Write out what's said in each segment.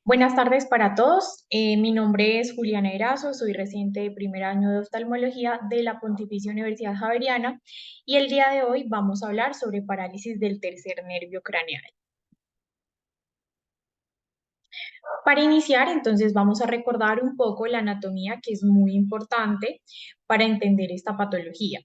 Buenas tardes para todos. Mi nombre es Juliana Erazo, soy residente de primer año de oftalmología de la Pontificia Universidad Javeriana y el día de hoy vamos a hablar sobre parálisis del tercer nervio craneal. Para iniciar, entonces vamos a recordar un poco la anatomía que es muy importante para entender esta patología.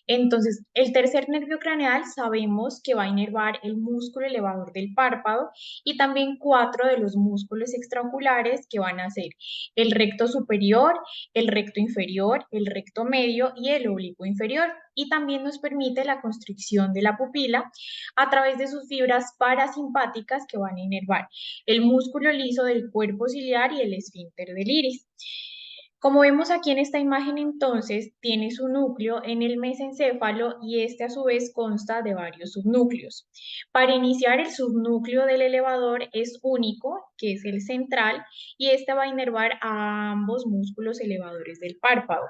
Entonces, el tercer nervio craneal sabemos que va a inervar el músculo elevador del párpado y también cuatro de los músculos extraoculares que van a ser el recto superior, el recto inferior, el recto medio y el oblicuo inferior. Y también nos permite la constricción de la pupila a través de sus fibras parasimpáticas que van a inervar el músculo liso del cuerpo ciliar y el esfínter del iris. Como vemos aquí en esta imagen, entonces, tiene su núcleo en el mesencéfalo y este a su vez consta de varios subnúcleos. Para iniciar, el subnúcleo del elevador es único, que es el central, y este va a inervar a ambos músculos elevadores del párpado.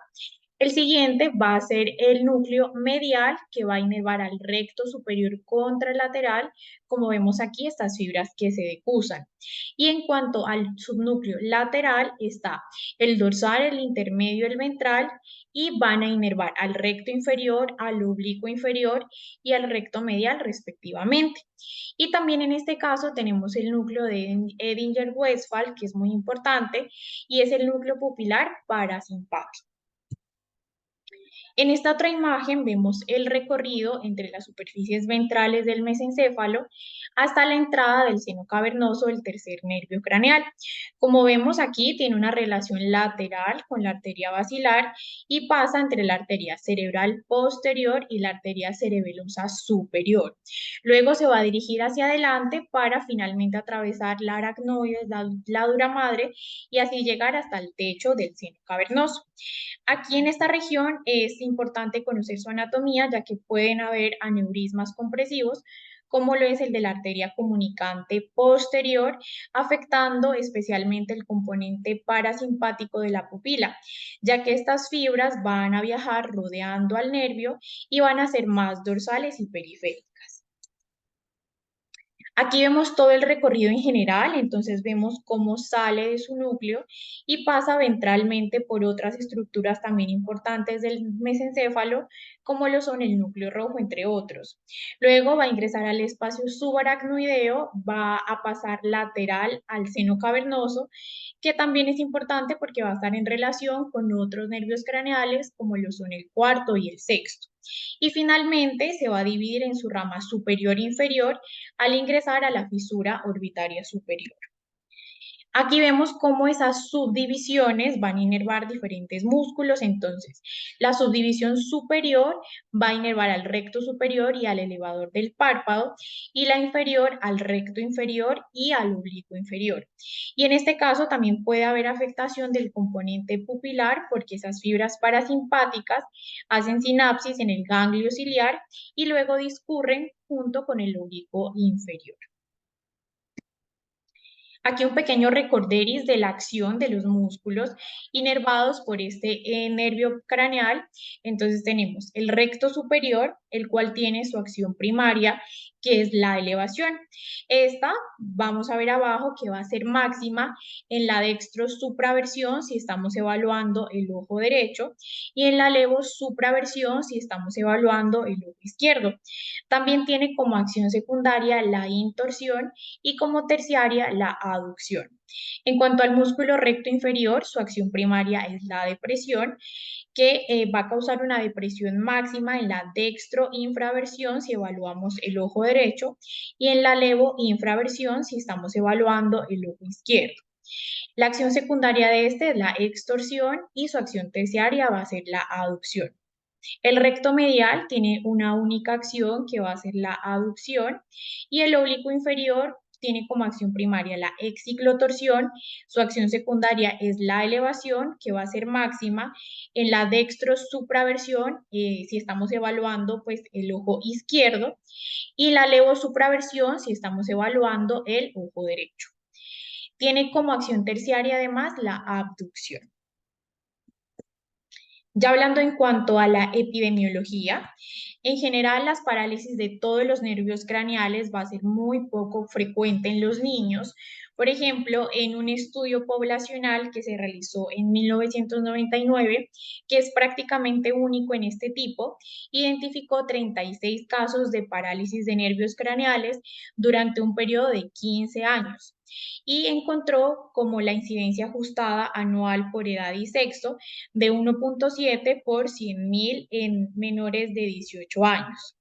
El siguiente va a ser el núcleo medial que va a inervar al recto superior contralateral, como vemos aquí estas fibras que se decusan. Y en cuanto al subnúcleo lateral está el dorsal, el intermedio, el ventral y van a inervar al recto inferior, al oblicuo inferior y al recto medial respectivamente. Y también en este caso tenemos el núcleo de Edinger-Westphal, que es muy importante, y es el núcleo pupilar parasimpático. En esta otra imagen vemos el recorrido entre las superficies ventrales del mesencéfalo hasta la entrada del seno cavernoso del tercer nervio craneal. Como vemos aquí, tiene una relación lateral con la arteria basilar y pasa entre la arteria cerebral posterior y la arteria cerebelosa superior. Luego se va a dirigir hacia adelante para finalmente atravesar la aracnoides, la dura madre y así llegar hasta el techo del seno cavernoso. Aquí en esta región es importante conocer su anatomía, ya que pueden haber aneurismas compresivos, como lo es el de la arteria comunicante posterior, afectando especialmente el componente parasimpático de la pupila, ya que estas fibras van a viajar rodeando al nervio y van a ser más dorsales y periféricas. Aquí vemos todo el recorrido en general, entonces vemos cómo sale de su núcleo y pasa ventralmente por otras estructuras también importantes del mesencéfalo, como lo son el núcleo rojo, entre otros. Luego va a ingresar al espacio subaracnoideo, va a pasar lateral al seno cavernoso, que también es importante porque va a estar en relación con otros nervios craneales, como lo son el cuarto y el sexto. Y finalmente se va a dividir en su rama superior e inferior al ingresar a la fisura orbitaria superior. Aquí vemos cómo esas subdivisiones van a inervar diferentes músculos. Entonces, la subdivisión superior va a inervar al recto superior y al elevador del párpado, y la inferior al recto inferior y al oblicuo inferior. Y en este caso también puede haber afectación del componente pupilar porque esas fibras parasimpáticas hacen sinapsis en el ganglio ciliar y luego discurren junto con el oblicuo inferior. Aquí un pequeño recorderis de la acción de los músculos inervados por este nervio craneal. Entonces tenemos el recto superior, el cual tiene su acción primaria, que es la elevación. Esta, vamos a ver abajo, que va a ser máxima en la dextro-supraversión si estamos evaluando el ojo derecho y en la levo-supraversión si estamos evaluando el ojo izquierdo. También tiene como acción secundaria la intorsión y como terciaria la aducción. En cuanto al músculo recto inferior, su acción primaria es la depresión, que va a causar una depresión máxima en la dextroinfraversión si evaluamos el ojo derecho y en la levoinfraversión si estamos evaluando el ojo izquierdo. La acción secundaria de este es la extorsión y su acción terciaria va a ser la aducción. El recto medial tiene una única acción que va a ser la aducción y el oblicuo inferior tiene como acción primaria la exciclotorsión, su acción secundaria es la elevación que va a ser máxima en la dextrosupraversión si estamos evaluando pues el ojo izquierdo y la levosupraversión si estamos evaluando el ojo derecho. Tiene como acción terciaria además la abducción. Ya hablando en cuanto a la epidemiología, en general las parálisis de todos los nervios craneales va a ser muy poco frecuente en los niños. Por ejemplo, en un estudio poblacional que se realizó en 1999, que es prácticamente único en este tipo, identificó 36 casos de parálisis de nervios craneales durante un periodo de 15 años y encontró como la incidencia ajustada anual por edad y sexo de 1,7 por 100.000 en menores de 18 años.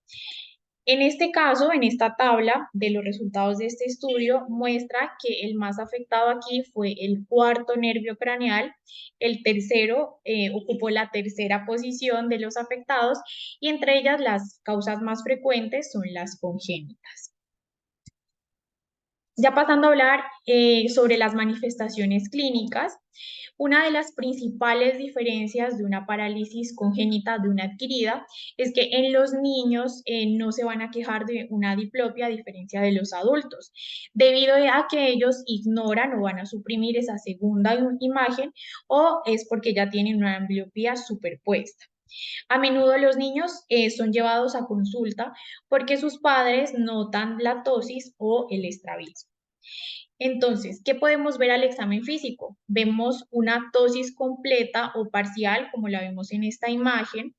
En este caso, en esta tabla de los resultados de este estudio, muestra que el más afectado aquí fue el cuarto nervio craneal, el tercero ocupó la tercera posición de los afectados y entre ellas las causas más frecuentes son las congénitas. Ya pasando a hablar sobre las manifestaciones clínicas, una de las principales diferencias de una parálisis congénita de una adquirida es que en los niños no se van a quejar de una diplopia a diferencia de los adultos, debido a que ellos ignoran o van a suprimir esa segunda imagen o es porque ya tienen una ambliopía superpuesta. A menudo los niños son llevados a consulta porque sus padres notan la tosis o el estrabismo. Entonces, ¿qué podemos ver al examen físico? Vemos una tosis completa o parcial, como la vemos en esta imagen.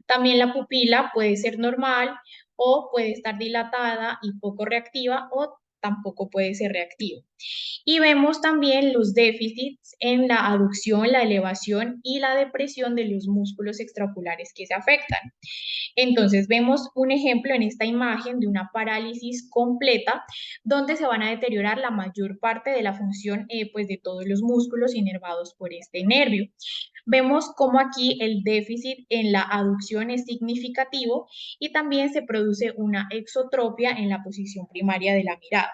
También la pupila puede ser normal o puede estar dilatada y poco reactiva o tampoco puede ser reactiva. Y vemos también los déficits en la aducción, la elevación y la depresión de los músculos extraoculares que se afectan. Entonces, vemos un ejemplo en esta imagen de una parálisis completa, donde se van a deteriorar la mayor parte de la función pues de todos los músculos inervados por este nervio. Vemos cómo aquí el déficit en la aducción es significativo y también se produce una exotropia en la posición primaria de la mirada.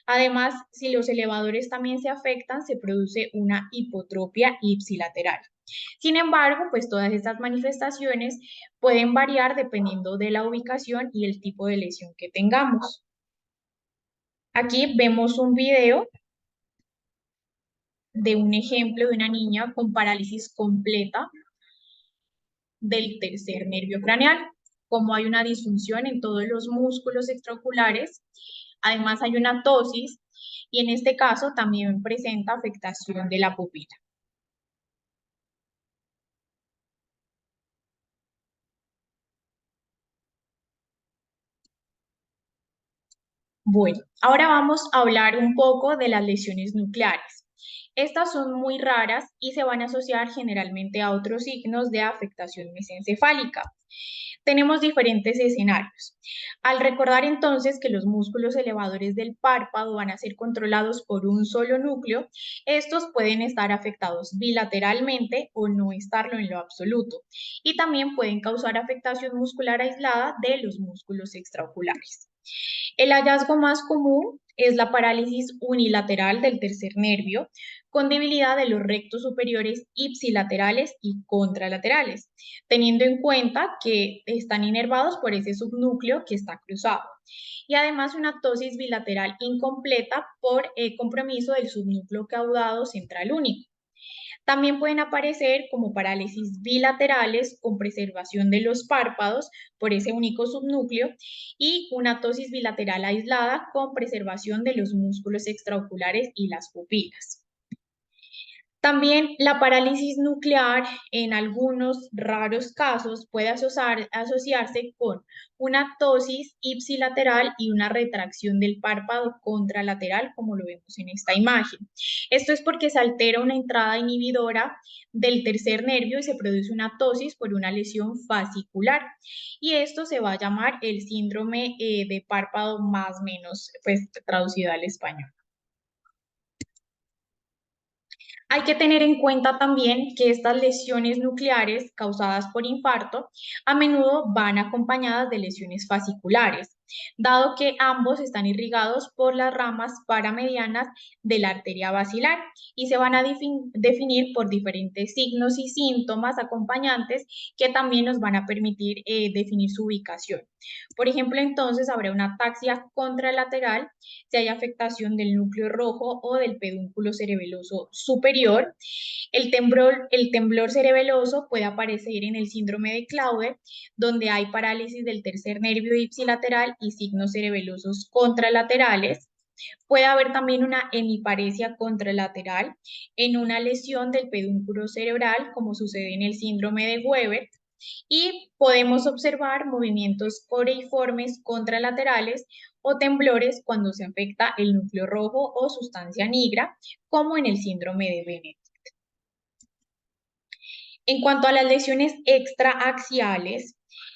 Además, si los elevadores también se afectan, se produce una hipotropia ipsilateral. Sin embargo, pues todas estas manifestaciones pueden variar dependiendo de la ubicación y el tipo de lesión que tengamos. Aquí vemos un video de un ejemplo de una niña con parálisis completa del tercer nervio craneal. Como hay una disfunción en todos los músculos extraoculares, además hay una tosis y en este caso también presenta afectación de la pupila. Bueno, ahora vamos a hablar un poco de las lesiones nucleares. Estas son muy raras y se van a asociar generalmente a otros signos de afectación mesencefálica. Tenemos diferentes escenarios. Al recordar entonces que los músculos elevadores del párpado van a ser controlados por un solo núcleo, estos pueden estar afectados bilateralmente o no estarlo en lo absoluto. Y también pueden causar afectación muscular aislada de los músculos extraoculares. El hallazgo más común es la parálisis unilateral del tercer nervio, con debilidad de los rectos superiores ipsilaterales y contralaterales, teniendo en cuenta que están inervados por ese subnúcleo que está cruzado. Y además una ptosis bilateral incompleta por compromiso del subnúcleo caudado central único. También pueden aparecer como parálisis bilaterales con preservación de los párpados por ese único subnúcleo y una ptosis bilateral aislada con preservación de los músculos extraoculares y las pupilas. También la parálisis nuclear en algunos raros casos puede asociarse con una ptosis ipsilateral y una retracción del párpado contralateral, como lo vemos en esta imagen. Esto es porque se altera una entrada inhibidora del tercer nervio y se produce una ptosis por una lesión fascicular. Y esto se va a llamar el síndrome de párpado más menos, pues traducido al español. Hay que tener en cuenta también que estas lesiones nucleares causadas por infarto a menudo van acompañadas de lesiones fasciculares. dado que ambos están irrigados por las ramas paramedianas de la arteria basilar y se van a definir por diferentes signos y síntomas acompañantes que también nos van a permitir definir su ubicación. Por ejemplo, entonces habrá una ataxia contralateral si hay afectación del núcleo rojo o del pedúnculo cerebeloso superior. El temblor cerebeloso puede aparecer en el síndrome de Claude, donde hay parálisis del tercer nervio ipsilateral y signos cerebelosos contralaterales. Puede haber también una hemiparesia contralateral en una lesión del pedúnculo cerebral, como sucede en el síndrome de Weber, y podemos observar movimientos coreiformes contralaterales o temblores cuando se afecta el núcleo rojo o sustancia negra, como en el síndrome de Bennett. En cuanto a las lesiones extraaxiales,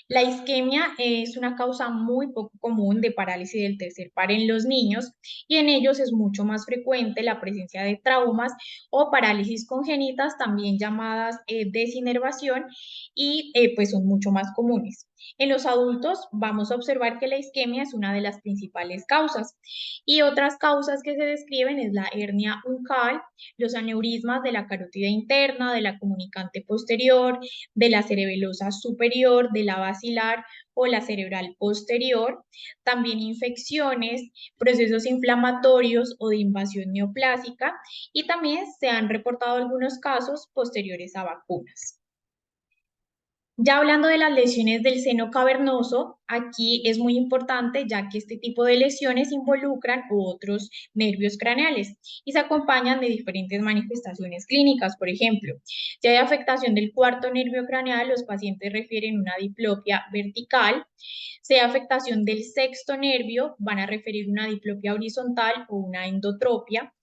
la isquemia es una causa muy poco común de parálisis del tercer par en los niños y en ellos es mucho más frecuente la presencia de traumas o parálisis congénitas, también llamadas desinervación, y pues son mucho más comunes. En los adultos vamos a observar que la isquemia es una de las principales causas y otras causas que se describen es la hernia uncal, los aneurismas de la carótida interna, de la comunicante posterior, de la cerebelosa superior, de la basilar o la cerebral posterior, también infecciones, procesos inflamatorios o de invasión neoplásica, y también se han reportado algunos casos posteriores a vacunas. Ya hablando de las lesiones del seno cavernoso, aquí es muy importante ya que este tipo de lesiones involucran otros nervios craneales y se acompañan de diferentes manifestaciones clínicas. Por ejemplo, si hay afectación del cuarto nervio craneal, los pacientes refieren una diplopia vertical. Si hay afectación del sexto nervio, van a referir una diplopia horizontal o una endotropia.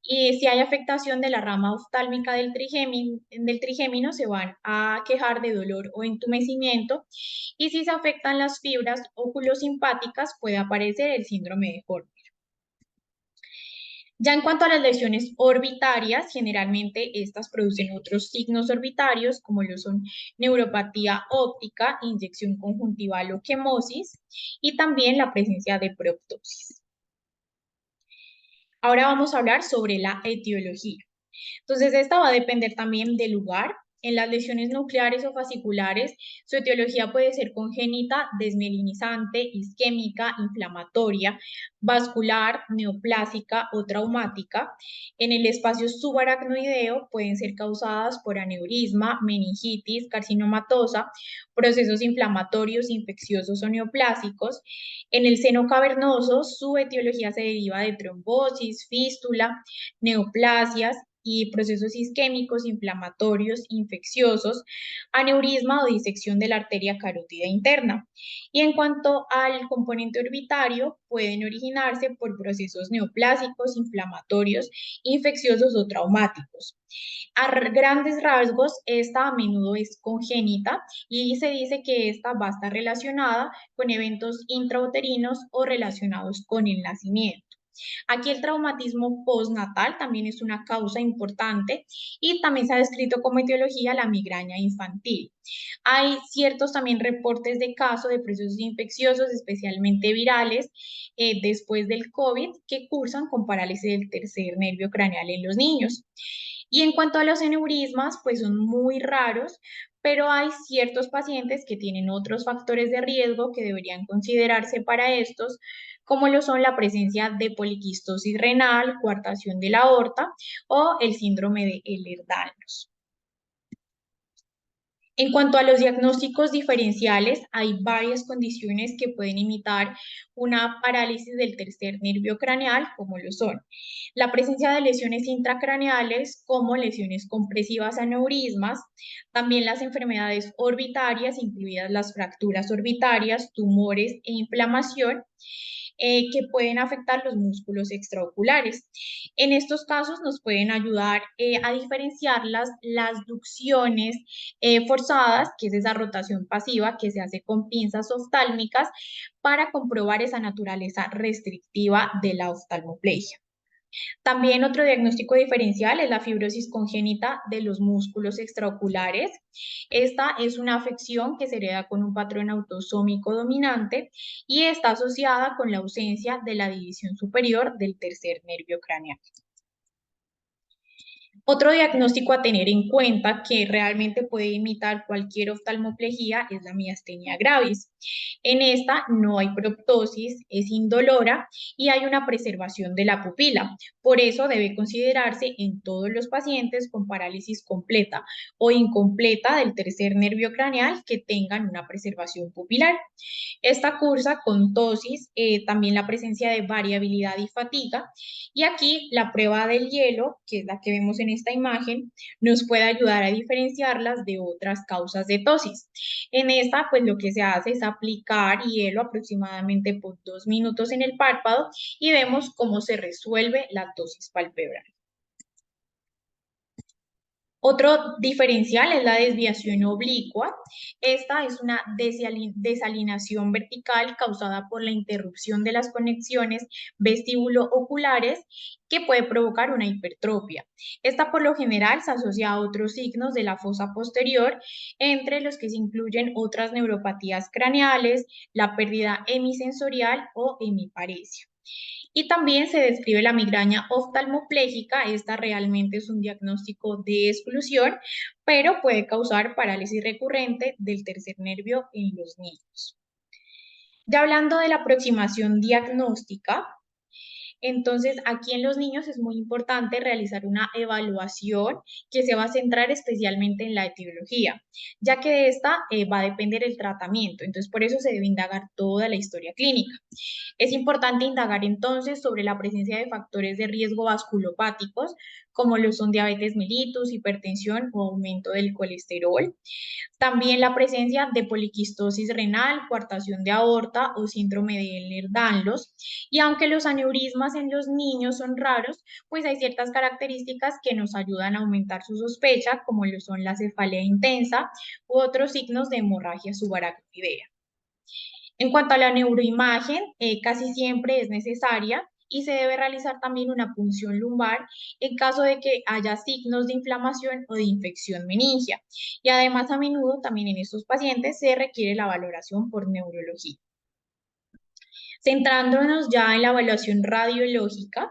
Y si hay afectación de la rama oftálmica del trigémino, se van a quejar de dolor o entumecimiento. Y si se afectan las fibras oculosimpáticas, puede aparecer el síndrome de Horner. Ya en cuanto a las lesiones orbitarias, generalmente estas producen otros signos orbitarios, como lo son neuropatía óptica, inyección conjuntival o quemosis, y también la presencia de proptosis. Ahora vamos a hablar sobre la etiología. Entonces, esta va a depender también del lugar. En las lesiones nucleares o fasciculares, su etiología puede ser congénita, desmielinizante, isquémica, inflamatoria, vascular, neoplásica o traumática. En el espacio subaracnoideo pueden ser causadas por aneurisma, meningitis, carcinomatosa, procesos inflamatorios, infecciosos o neoplásicos. En el seno cavernoso, su etiología se deriva de trombosis, fístula, neoplasias y procesos isquémicos, inflamatorios, infecciosos, aneurisma o disección de la arteria carótida interna. Y en cuanto al componente orbitario, pueden originarse por procesos neoplásicos, inflamatorios, infecciosos o traumáticos. A grandes rasgos, esta a menudo es congénita y se dice que esta va a estar relacionada con eventos intrauterinos o relacionados con el nacimiento. Aquí el traumatismo postnatal también es una causa importante y también se ha descrito como etiología la migraña infantil. Hay ciertos también reportes de casos de procesos infecciosos, especialmente virales, después del COVID, que cursan con parálisis del tercer nervio craneal en los niños. Y en cuanto a los aneurismas, pues son muy raros, pero hay ciertos pacientes que tienen otros factores de riesgo que deberían considerarse para estos, como lo son la presencia de poliquistosis renal, coartación de la aorta o el síndrome de Ehlers-Danlos. En cuanto a los diagnósticos diferenciales, hay varias condiciones que pueden imitar una parálisis del tercer nervio craneal, como lo son la presencia de lesiones intracraneales, como lesiones compresivas aneurismas, también las enfermedades orbitarias, incluidas las fracturas orbitarias, tumores e inflamación, que pueden afectar los músculos extraoculares. En estos casos nos pueden ayudar a diferenciar las ducciones forzadas, que es esa rotación pasiva que se hace con pinzas oftálmicas para comprobar esa naturaleza restrictiva de la oftalmoplegia. También otro diagnóstico diferencial es la fibrosis congénita de los músculos extraoculares. Esta es una afección que se hereda con un patrón autosómico dominante y está asociada con la ausencia de la división superior del tercer nervio craneal. Otro diagnóstico a tener en cuenta que realmente puede imitar cualquier oftalmoplejía es la miastenia gravis. En esta no hay proptosis, es indolora y hay una preservación de la pupila. Por eso debe considerarse en todos los pacientes con parálisis completa o incompleta del tercer nervio craneal que tengan una preservación pupilar. Esta cursa con tosis, también la presencia de variabilidad y fatiga. Y aquí la prueba del hielo, que es la que vemos en esta imagen, nos puede ayudar a diferenciarlas de otras causas de tosis. En esta, pues lo que se hace es aplicar hielo aproximadamente por 2 minutos en el párpado y vemos cómo se resuelve la tosis palpebral. Otro diferencial es la desviación oblicua. Esta es una desalinación vertical causada por la interrupción de las conexiones vestíbulo-oculares que puede provocar una hipertropia. Esta por lo general se asocia a otros signos de la fosa posterior, entre los que se incluyen otras neuropatías craneales, la pérdida hemisensorial o hemiparesia. Y también se describe la migraña oftalmopléjica. Esta realmente es un diagnóstico de exclusión, pero puede causar parálisis recurrente del tercer nervio en los niños. Ya hablando de la aproximación diagnóstica, entonces, aquí en los niños es muy importante realizar una evaluación que se va a centrar especialmente en la etiología, ya que de esta va a depender el tratamiento. Entonces, por eso se debe indagar toda la historia clínica. Es importante indagar entonces sobre la presencia de factores de riesgo vasculopáticos, como lo son diabetes mellitus, hipertensión o aumento del colesterol. También la presencia de poliquistosis renal, coartación de aorta o síndrome de Ehlers-Danlos. Y aunque los aneurismas en los niños son raros, pues hay ciertas características que nos ayudan a aumentar su sospecha, como lo son la cefalea intensa u otros signos de hemorragia subaracnoidea. En cuanto a la neuroimagen, casi siempre es necesaria y se debe realizar también una punción lumbar en caso de que haya signos de inflamación o de infección meningia. Y además, a menudo también en estos pacientes se requiere la valoración por neurología. Centrándonos ya en la evaluación radiológica,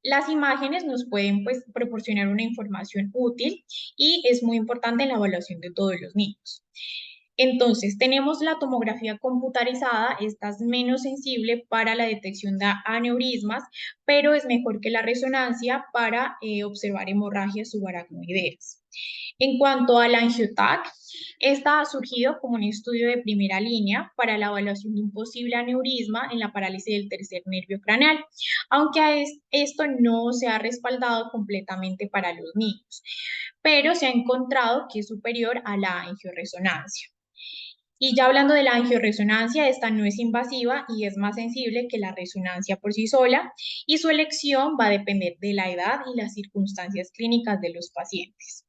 las imágenes nos pueden pues, proporcionar una información útil y es muy importante en la evaluación de todos los niños. Entonces, tenemos la tomografía computarizada, esta es menos sensible para la detección de aneurismas, pero es mejor que la resonancia para observar hemorragias subaracnoideas. En cuanto al angiotac, esta ha surgido como un estudio de primera línea para la evaluación de un posible aneurisma en la parálisis del tercer nervio craneal, aunque esto no se ha respaldado completamente para los niños, pero se ha encontrado que es superior a la angioresonancia. Y ya hablando de la angioresonancia, esta no es invasiva y es más sensible que la resonancia por sí sola, y su elección va a depender de la edad y las circunstancias clínicas de los pacientes.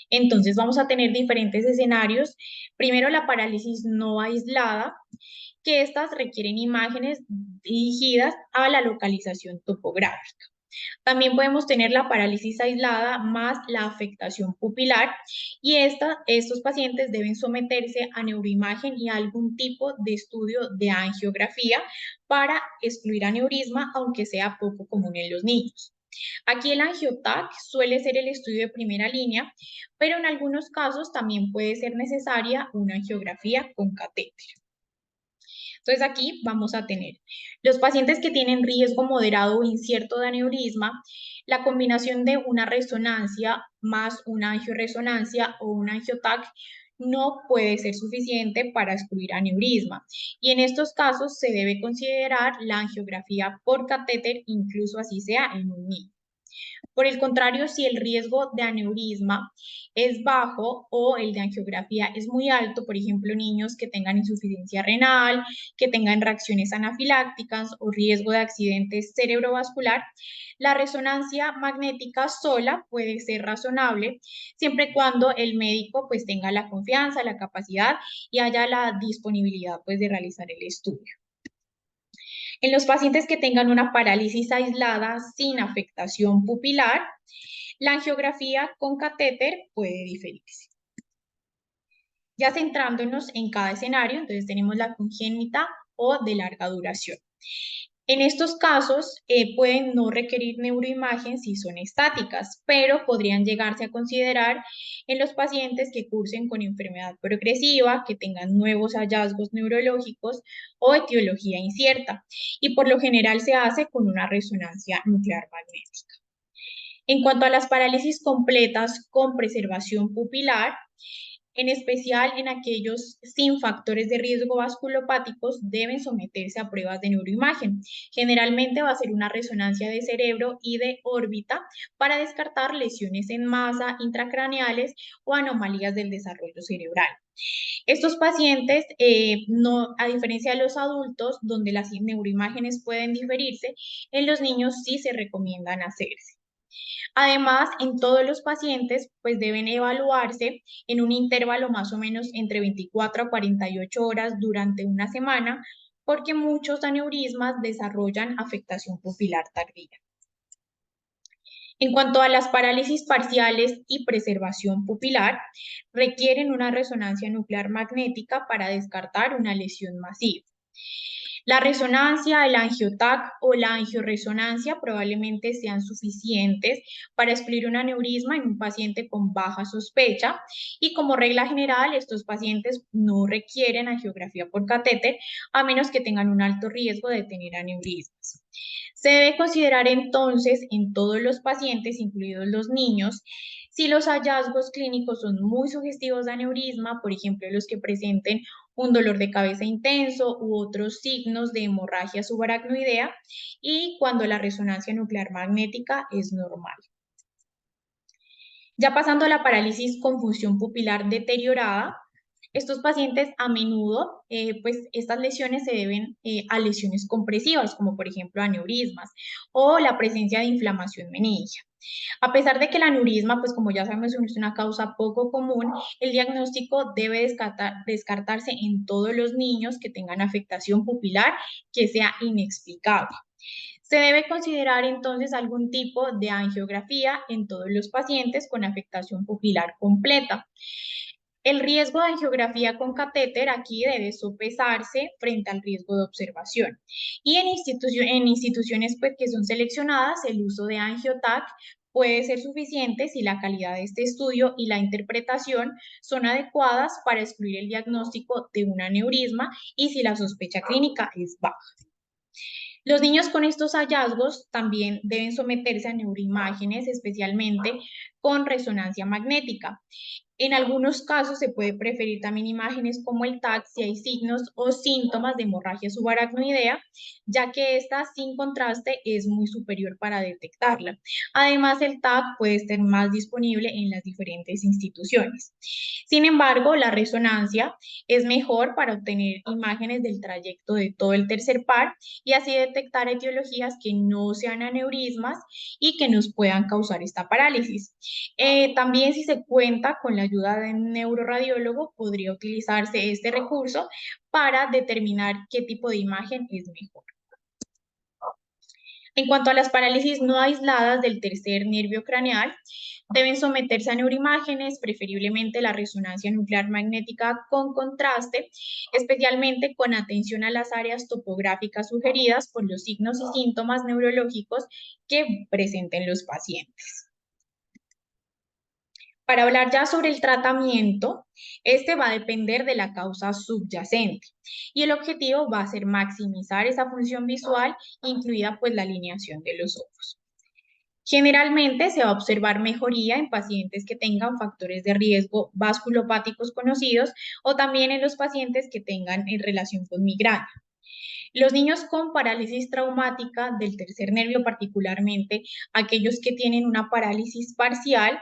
Entonces vamos a tener diferentes escenarios. Primero, la parálisis no aislada, que estas requieren imágenes dirigidas a la localización topográfica. También podemos tener la parálisis aislada más la afectación pupilar y estos pacientes deben someterse a neuroimagen y a algún tipo de estudio de angiografía para excluir aneurisma, aunque sea poco común en los niños. Aquí el angiotac suele ser el estudio de primera línea, pero en algunos casos también puede ser necesaria una angiografía con catéter. Entonces aquí vamos a tener los pacientes que tienen riesgo moderado o incierto de aneurisma, la combinación de una resonancia más una angioresonancia o un angiotac no puede ser suficiente para excluir aneurisma. Y en estos casos se debe considerar la angiografía por catéter, incluso así sea en un niño. Por el contrario, si el riesgo de aneurisma es bajo o el de angiografía es muy alto, por ejemplo, niños que tengan insuficiencia renal, que tengan reacciones anafilácticas o riesgo de accidente cerebrovascular, la resonancia magnética sola puede ser razonable siempre y cuando el médico pues tenga la confianza, la capacidad y haya la disponibilidad pues de realizar el estudio. En los pacientes que tengan una parálisis aislada sin afectación pupilar, la angiografía con catéter puede diferirse. Ya centrándonos en cada escenario, entonces tenemos la congénita o de larga duración. En estos casos pueden no requerir neuroimagen si son estáticas, pero podrían llegarse a considerar en los pacientes que cursen con enfermedad progresiva, que tengan nuevos hallazgos neurológicos o etiología incierta, y por lo general se hace con una resonancia nuclear magnética. En cuanto a las parálisis completas con preservación pupilar, en especial en aquellos sin factores de riesgo vasculopáticos, deben someterse a pruebas de neuroimagen. Generalmente va a ser una resonancia de cerebro y de órbita para descartar lesiones en masa intracraneales o anomalías del desarrollo cerebral. Estos pacientes, no, a diferencia de los adultos, donde las neuroimágenes pueden diferirse, en los niños sí se recomiendan hacerse. Además, en todos los pacientes, pues deben evaluarse en un intervalo más o menos entre 24 a 48 horas durante una semana, porque muchos aneurismas desarrollan afectación pupilar tardía. En cuanto a las parálisis parciales y preservación pupilar, requieren una resonancia nuclear magnética para descartar una lesión masiva. La resonancia, el angiotac o la angioresonancia probablemente sean suficientes para excluir un aneurisma en un paciente con baja sospecha y como regla general estos pacientes no requieren angiografía por catéter a menos que tengan un alto riesgo de tener aneurismas. Se debe considerar entonces en todos los pacientes, incluidos los niños, si los hallazgos clínicos son muy sugestivos de aneurisma, por ejemplo, los que presenten un dolor de cabeza intenso u otros signos de hemorragia subaracnoidea y cuando la resonancia nuclear magnética es normal. Ya pasando a la parálisis con función pupilar deteriorada, estos pacientes a menudo, pues estas lesiones se deben a lesiones compresivas, como por ejemplo aneurismas o la presencia de inflamación meningia. A pesar de que el aneurisma, pues como ya sabemos, es una causa poco común, el diagnóstico debe descartarse en todos los niños que tengan afectación pupilar que sea inexplicable. Se debe considerar entonces algún tipo de angiografía en todos los pacientes con afectación pupilar completa. El riesgo de angiografía con catéter aquí debe sopesarse frente al riesgo de observación. Y en instituciones pues, que son seleccionadas, el uso de angiotac puede ser suficiente si la calidad de este estudio y la interpretación son adecuadas para excluir el diagnóstico de un aneurisma y si la sospecha clínica es baja. Los niños con estos hallazgos también deben someterse a neuroimágenes, especialmente con resonancia magnética. En algunos casos se puede preferir también imágenes como el TAC si hay signos o síntomas de hemorragia subaracnoidea, ya que esta sin contraste es muy superior para detectarla. Además, el TAC puede estar más disponible en las diferentes instituciones. Sin embargo, la resonancia es mejor para obtener imágenes del trayecto de todo el tercer par y así detectar etiologías que no sean aneurismas y que nos puedan causar esta parálisis. También si se cuenta con la ayuda de un neuroradiólogo, podría utilizarse este recurso para determinar qué tipo de imagen es mejor. En cuanto a las parálisis no aisladas del tercer nervio craneal, deben someterse a neuroimágenes, preferiblemente la resonancia nuclear magnética con contraste, especialmente con atención a las áreas topográficas sugeridas por los signos y síntomas neurológicos que presenten los pacientes. Para hablar ya sobre el tratamiento, este va a depender de la causa subyacente y el objetivo va a ser maximizar esa función visual, incluida pues la alineación de los ojos. Generalmente se va a observar mejoría en pacientes que tengan factores de riesgo vasculopáticos conocidos o también en los pacientes que tengan en relación con migraña. Los niños con parálisis traumática del tercer nervio, particularmente aquellos que tienen una parálisis parcial,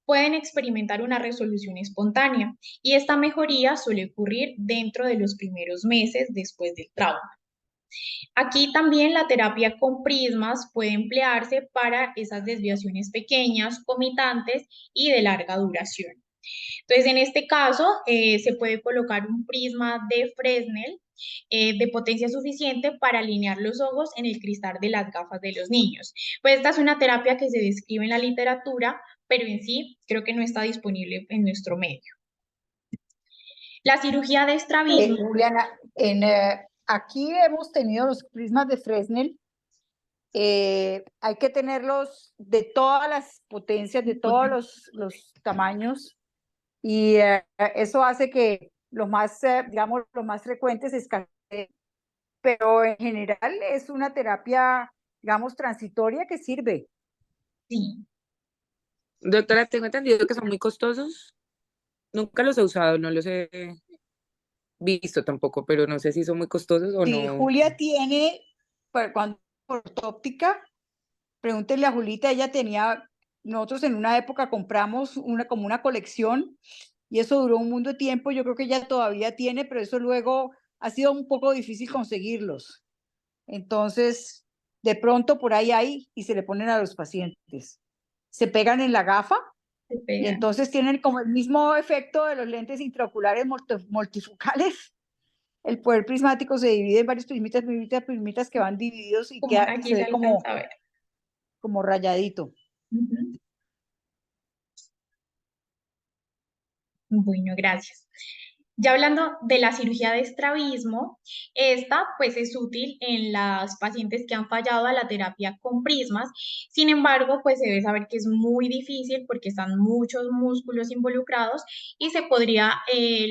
pueden experimentar una resolución espontánea y esta mejoría suele ocurrir dentro de los primeros meses después del trauma. Aquí también la terapia con prismas puede emplearse para esas desviaciones pequeñas, comitantes y de larga duración. Entonces, en este caso, se puede colocar un prisma de Fresnel de potencia suficiente para alinear los ojos en el cristal de las gafas de los niños. Pues esta es una terapia que se describe en la literatura, pero en sí creo que no está disponible en nuestro medio. La cirugía de estrabismo. Juliana, aquí hemos tenido los prismas de Fresnel. Hay que tenerlos de todas las potencias, de todos los tamaños, y eso hace que los más, digamos, los más frecuentes escaseen, pero en general es una terapia, digamos, transitoria que sirve. Sí. Doctora, tengo entendido que son muy costosos. Nunca los he usado, no los he visto tampoco, pero no sé si son muy costosos o Sí, no. Julia tiene, cuando ortóptica, pregúntenle a Julita, ella tenía, nosotros en una época compramos como una colección y eso duró un mundo de tiempo, yo creo que ella todavía tiene, pero eso luego ha sido un poco difícil conseguirlos. Entonces, de pronto por ahí hay y se le ponen a los pacientes. Se pegan en la gafa y entonces tienen como el mismo efecto de los lentes intraoculares multifocales. El poder prismático se divide en varios prismitas que van divididos y Como queda, aquí se se ve alcanza a ver. como rayadito. Bueno, gracias. Ya hablando de la cirugía de estrabismo, esta pues es útil en las pacientes que han fallado a la terapia con prismas. Sin embargo, pues se debe saber que es muy difícil porque están muchos músculos involucrados y se podría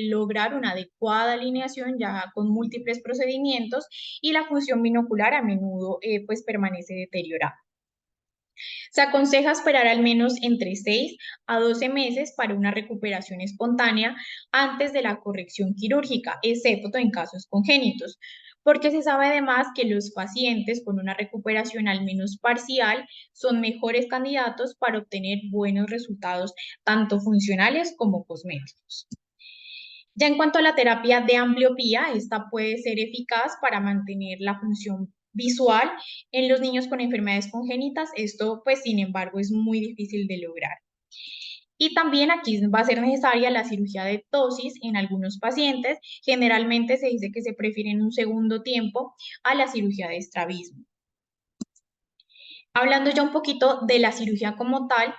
lograr una adecuada alineación ya con múltiples procedimientos y la función binocular a menudo pues permanece deteriorada. Se aconseja esperar al menos entre 6 a 12 meses para una recuperación espontánea antes de la corrección quirúrgica, excepto en casos congénitos, porque se sabe además que los pacientes con una recuperación al menos parcial son mejores candidatos para obtener buenos resultados, tanto funcionales como cosméticos. Ya en cuanto a la terapia de ambliopía, esta puede ser eficaz para mantener la función visual en los niños con enfermedades congénitas. Esto, pues, sin embargo, es muy difícil de lograr. Y también aquí va a ser necesaria la cirugía de ptosis en algunos pacientes. Generalmente se dice que se prefiere en un segundo tiempo a la cirugía de estrabismo. Hablando ya un poquito de la cirugía como tal,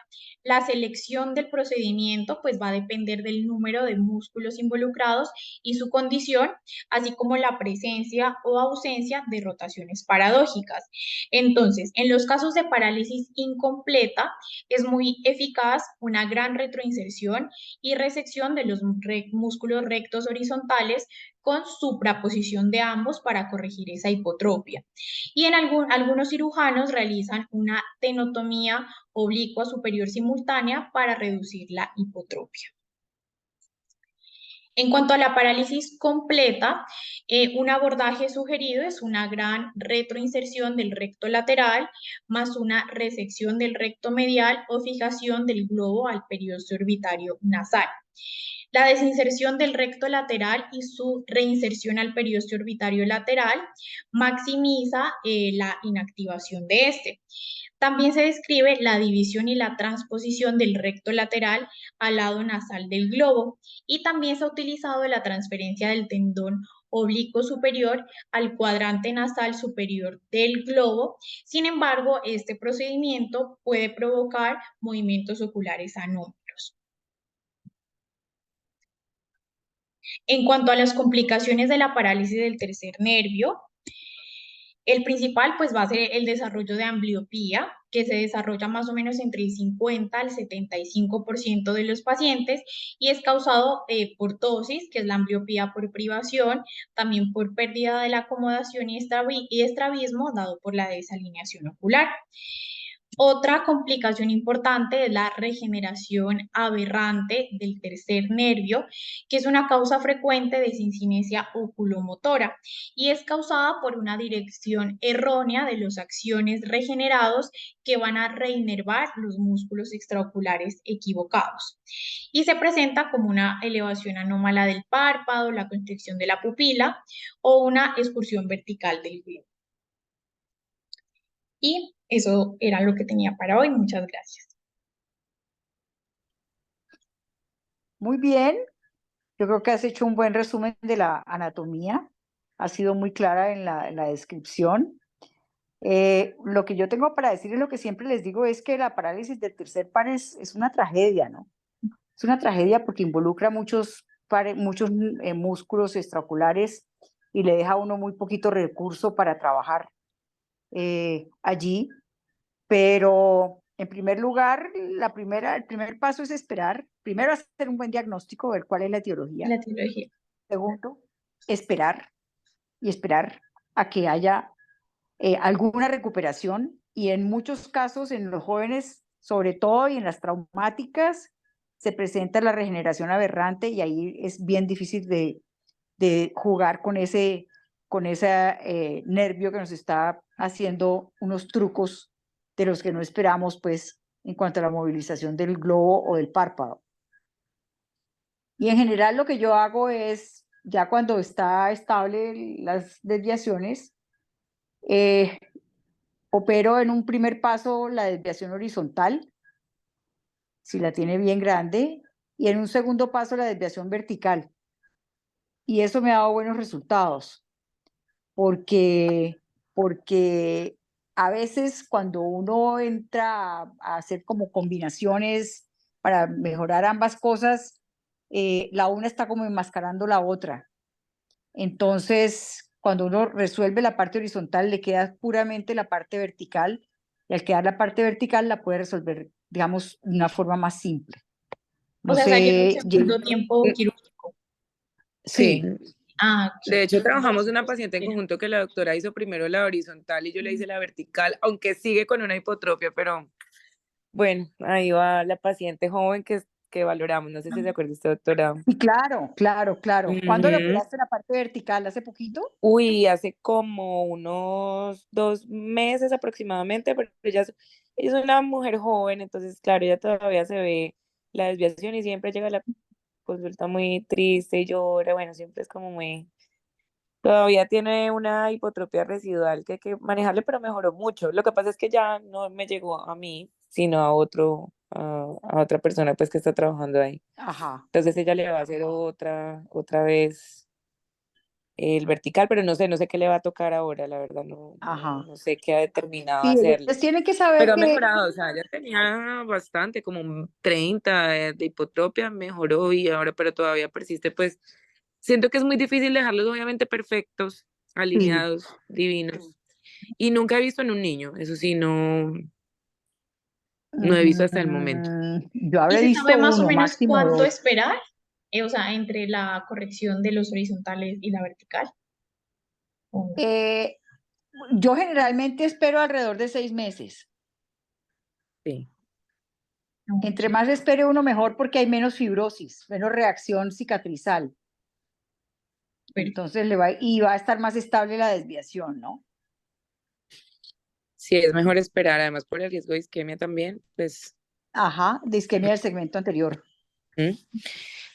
la selección del procedimiento pues va a depender del número de músculos involucrados y su condición, así como la presencia o ausencia de rotaciones paradójicas. Entonces, en los casos de parálisis incompleta, es muy eficaz una gran retroinserción y resección de los músculos rectos horizontales con supraposición de ambos para corregir esa hipotropia. Y en algunos cirujanos realizan una tenotomía oblicua superior simultánea para reducir la hipotropia. En cuanto a la parálisis completa, un abordaje sugerido es una gran retroinserción del recto lateral más una resección del recto medial o fijación del globo al periósteo orbitario nasal. La desinserción del recto lateral y su reinserción al periósteo orbitario lateral maximiza la inactivación de este. También se describe la división y la transposición del recto lateral al lado nasal del globo y también se ha utilizado la transferencia del tendón oblicuo superior al cuadrante nasal superior del globo. Sin embargo, este procedimiento puede provocar movimientos oculares anómalos. En cuanto a las complicaciones de la parálisis del tercer nervio, el principal pues va a ser el desarrollo de ambliopía, que se desarrolla más o menos entre el 50 al 75% de los pacientes y es causado por ptosis, que es la ambliopía por privación, también por pérdida de la acomodación y estrabismo dado por la desalineación ocular. Otra complicación importante es la regeneración aberrante del tercer nervio, que es una causa frecuente de sincinesia oculomotora y es causada por una dirección errónea de los axones regenerados que van a reinervar los músculos extraoculares equivocados. Y se presenta como una elevación anómala del párpado, la constricción de la pupila o una excursión vertical del globo. Y eso era lo que tenía para hoy. Muchas gracias. Muy bien, yo creo que has hecho un buen resumen de la anatomía. ha sido muy clara en la descripción. Lo que yo tengo para decir es lo que siempre les digo, es que la parálisis del tercer par es una tragedia, ¿no? Es una tragedia porque involucra muchos músculos extraoculares y le deja a uno muy poquito recurso para trabajar allí. Pero en primer lugar, el primer paso es esperar. Primero, hacer un buen diagnóstico, ver cuál es la etiología. La teología. Segundo, esperar y esperar a que haya alguna recuperación. Y en muchos casos, en los jóvenes, sobre todo, y en las traumáticas, se presenta la regeneración aberrante y ahí es bien difícil de jugar con ese nervio que nos está haciendo unos trucos de los que no esperamos, pues, en cuanto a la movilización del globo o del párpado. Y en general lo que yo hago es, ya cuando está estable las desviaciones, opero en un primer paso la desviación horizontal, si la tiene bien grande, y en un segundo paso la desviación vertical. Y eso me ha dado buenos resultados, porque a veces cuando uno entra a hacer como combinaciones para mejorar ambas cosas, la una está como enmascarando la otra. Entonces, cuando uno resuelve la parte horizontal, le queda puramente la parte vertical, y al quedar la parte vertical la puede resolver, digamos, de una forma más simple. O No sea, sería el sé, segundo tiempo quirúrgico. Sí. sí. Ah, De ok. hecho, trabajamos una paciente en conjunto que la doctora hizo primero la horizontal y yo le hice la vertical, aunque sigue con una hipotropia, pero bueno, ahí va la paciente joven que valoramos. No sé si se acuerda usted, doctora. Y claro, claro, claro. ¿Cuándo le Ujú. operaste la parte vertical? ¿Hace poquito? Uy, hace como unos 2 meses aproximadamente, pero ella es una mujer joven, entonces, claro, ella todavía se ve la desviación y siempre llega a la consulta muy triste y llora, bueno, siempre es como muy. Todavía tiene una hipotropia residual que hay que manejarle, pero mejoró mucho. Lo que pasa es que ya no me llegó a mí, sino a otra persona pues que está trabajando ahí. Ajá. Entonces ella le va a hacer otra vez el vertical, pero no sé qué le va a tocar ahora, la verdad, Ajá. no sé qué ha determinado Sí, hacerle. ellos tienen que saber Pero ha que, mejorado, o sea, ya tenía bastante, como un 30 de hipotropia, mejoró y ahora, pero todavía persiste, pues siento que es muy difícil dejarlos obviamente perfectos, sí. alineados, divinos. Y nunca he visto en un niño, eso sí, no he visto hasta el momento. Yo ¿Y habré se visto sabe más o uno, menos máximo cuánto dos. esperar? O sea, entre la corrección de los horizontales y la vertical. ¿O no? Eh, yo generalmente espero alrededor de 6 meses. Sí. Entre Ok. más espere uno mejor porque hay menos fibrosis, menos reacción cicatrizal. Entonces va a estar más estable la desviación, ¿no? Sí, es mejor esperar, además por el riesgo de isquemia también, pues. Ajá, de isquemia del segmento anterior. ¿Mm?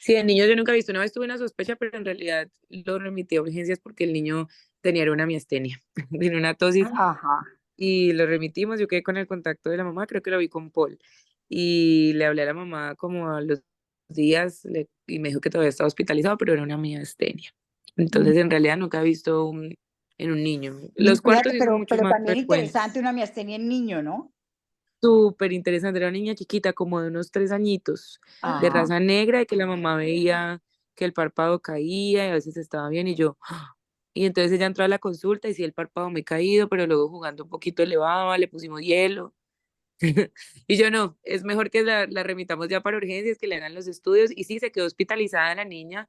Sí, el niño yo nunca he visto, una vez tuve una sospecha, pero en realidad lo remití a urgencias porque el niño tenía una miastenia, tenía una tosis Ajá. y lo remitimos, yo quedé con el contacto de la mamá, creo que lo vi con Paul, y le hablé a la mamá como a los días y me dijo que todavía estaba hospitalizado, pero era una miastenia. Entonces, en realidad nunca he visto en un niño. Los cuartos Fíjate, sí son mucho pero más también interesante frecuentes. una miastenia en niño, ¿no? Súper interesante, era una niña chiquita, como de unos 3 añitos, de Ajá. raza negra, y que la mamá veía que el párpado caía y a veces estaba bien, y yo, ¡ah! Y entonces ella entró a la consulta y sí, el párpado me ha caído, pero luego jugando un poquito elevaba, le pusimos hielo. Y yo no, es mejor que la remitamos ya para urgencias, que le hagan los estudios. Y sí, se quedó hospitalizada la niña.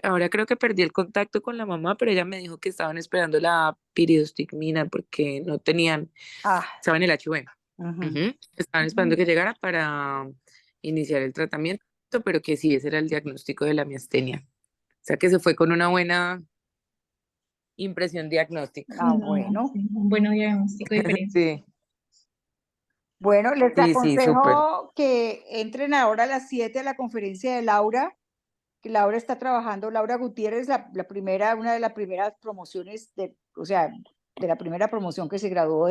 Ahora creo que perdí el contacto con la mamá, pero ella me dijo que estaban esperando la piridostigmina porque no tenían, Ah, estaban en el HIV. ujú. Ujú. Estaban esperando que llegara para iniciar el tratamiento, pero que sí, ese era el diagnóstico de la miastenia. O sea que se fue con una buena impresión diagnóstica. No, Bueno. sí, un buen diagnóstico diferente. Sí, Bueno, les sí, sí, súper. aconsejo que entren ahora a las 7 a la conferencia de Laura, que Laura está trabajando, Laura Gutiérrez, una de las primeras promociones o sea, de la primera promoción que se graduó